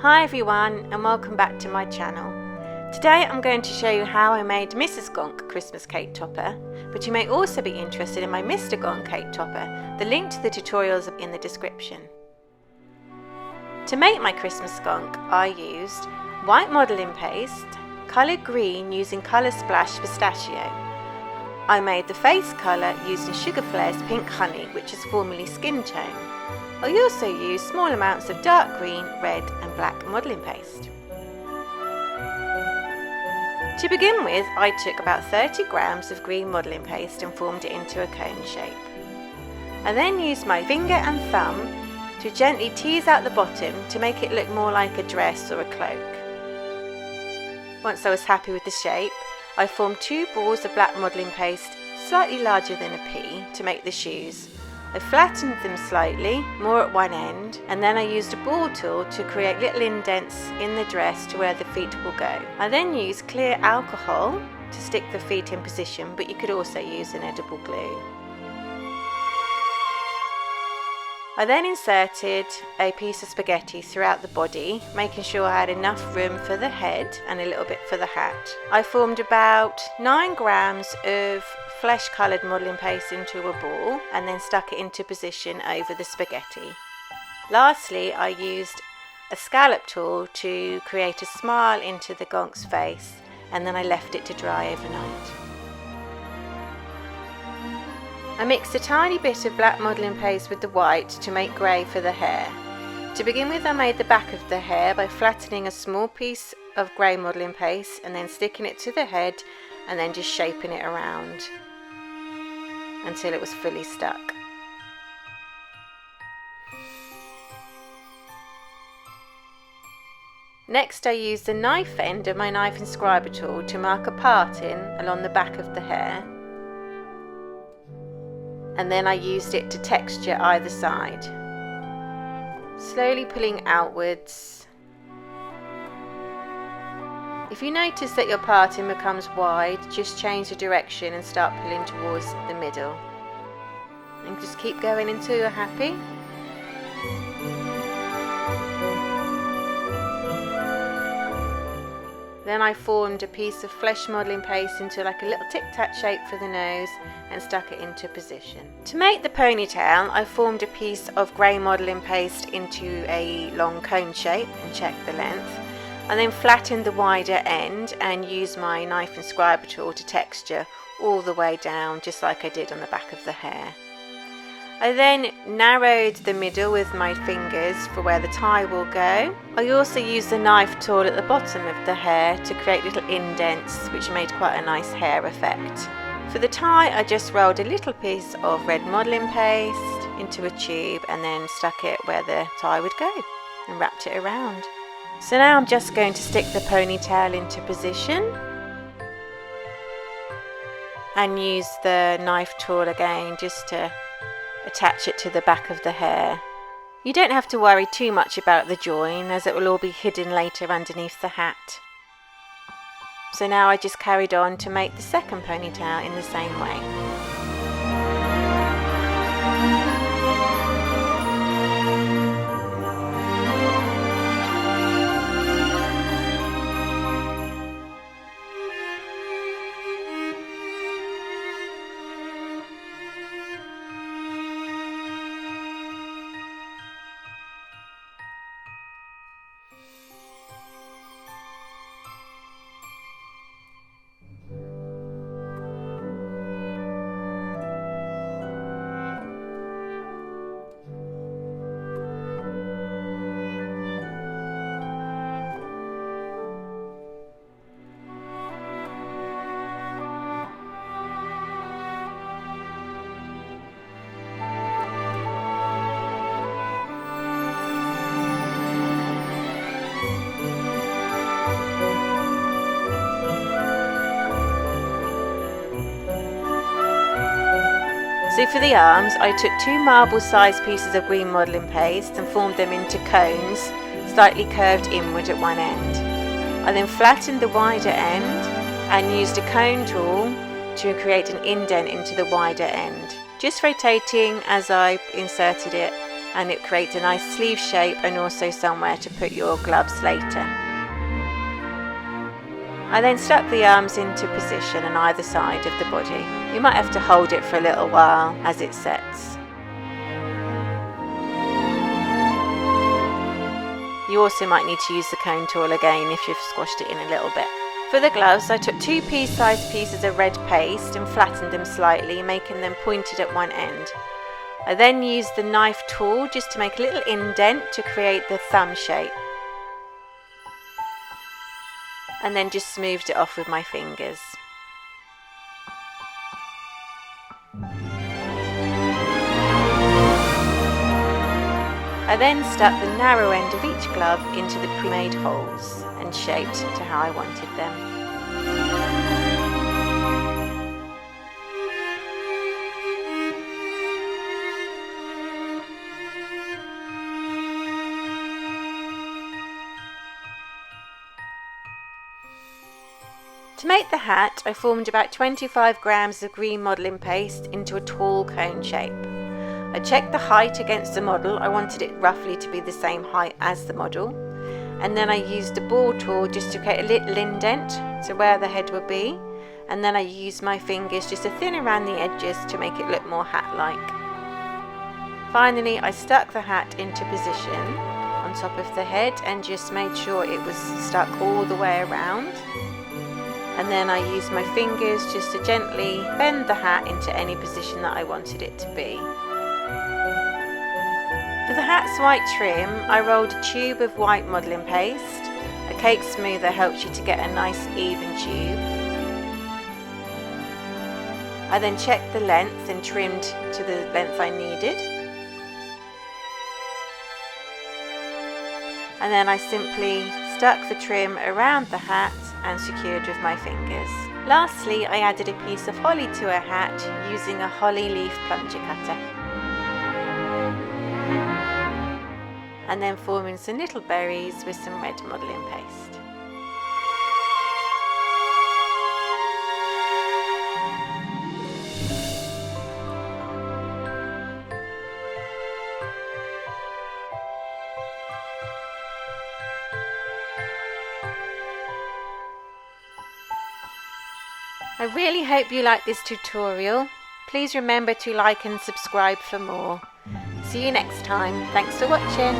Hi everyone and welcome back to my channel. Today I'm going to show you how I made Mrs. Gonk Christmas Cake Topper, but you may also be interested in my Mr. Gonk Cake Topper. The link to the tutorials are in the description. To make my Christmas Gonk I used white modelling paste, coloured green using Colour Splash Pistachio. I made the face colour using Sugar Flares Pink Honey, which is formerly skin tone. I also used small amounts of dark green, red and black modelling paste. To begin with, I took about 30 grams of green modelling paste and formed it into a cone shape. I then used my finger and thumb to gently tease out the bottom to make it look more like a dress or a cloak. Once I was happy with the shape, I formed two balls of black modelling paste slightly larger than a pea to make the shoes. I flattened them slightly, more at one end, and then I used a ball tool to create little indents in the dress to where the feet will go. I then used clear alcohol to stick the feet in position, but you could also use an edible glue. I then inserted a piece of spaghetti throughout the body, making sure I had enough room for the head and a little bit for the hat. I formed about 9 grams of flesh coloured modelling paste into a ball and then stuck it into position over the spaghetti. Lastly, I used a scallop tool to create a smile into the Gonk's face, and then I left it to dry overnight. I mixed a tiny bit of black modelling paste with the white to make grey for the hair. To begin with, I made the back of the hair by flattening a small piece of grey modelling paste and then sticking it to the head and then just shaping it around until it was fully stuck. Next, I used the knife end of my knife inscriber tool to mark a parting along the back of the hair, and then I used it to texture either side, slowly pulling outwards. If you notice that your parting becomes wide, just change the direction and start pulling towards the middle. And just keep going until you're happy. Then I formed a piece of flesh modelling paste into like a little tic-tac shape for the nose and stuck it into position. To make the ponytail, I formed a piece of grey modelling paste into a long cone shape and checked the length. I then flattened the wider end and used my knife inscriber tool to texture all the way down, just like I did on the back of the hair. I then narrowed the middle with my fingers for where the tie will go. I also used the knife tool at the bottom of the hair to create little indents, which made quite a nice hair effect. For the tie, I just rolled a little piece of red modelling paste into a tube and then stuck it where the tie would go and wrapped it around. So now I'm just going to stick the ponytail into position and use the knife tool again just to attach it to the back of the hair. You don't have to worry too much about the join, as it will all be hidden later underneath the hat. So now I just carried on to make the second ponytail in the same way. So for the arms, I took 2 marble-sized pieces of green modelling paste and formed them into cones, slightly curved inward at one end. I then flattened the wider end and used a cone tool to create an indent into the wider end, just rotating as I inserted it and it creates a nice sleeve shape and also somewhere to put your gloves later. I then stuck the arms into position on either side of the body. You might have to hold it for a little while as it sets. You also might need to use the cone tool again if you've squashed it in a little bit. For the gloves, I took 2 pea-sized pieces of red paste and flattened them slightly, making them pointed at one end. I then used the knife tool just to make a little indent to create the thumb shape. And then just smoothed it off with my fingers. I then stuck the narrow end of each glove into the pre-made holes and shaped to how I wanted them. To make the hat, I formed about 25 grams of green modelling paste into a tall cone shape. I checked the height against the model. I wanted it roughly to be the same height as the model. And then I used the ball tool just to create a little indent to where the head would be. And then I used my fingers just to thin around the edges to make it look more hat-like. Finally, I stuck the hat into position on top of the head and just made sure it was stuck all the way around. And then I used my fingers just to gently bend the hat into any position that I wanted it to be. For the hat's white trim, I rolled a tube of white modelling paste. A cake smoother helps you to get a nice even tube. I then checked the length and trimmed to the length I needed. And then I simply stuck the trim around the hat and secured with my fingers. Lastly, I added a piece of holly to her hat using a holly leaf plunger cutter. And then forming some little berries with some red modelling paste. I really hope you like this tutorial. Please remember to like and subscribe for more. See you next time. Thanks for watching.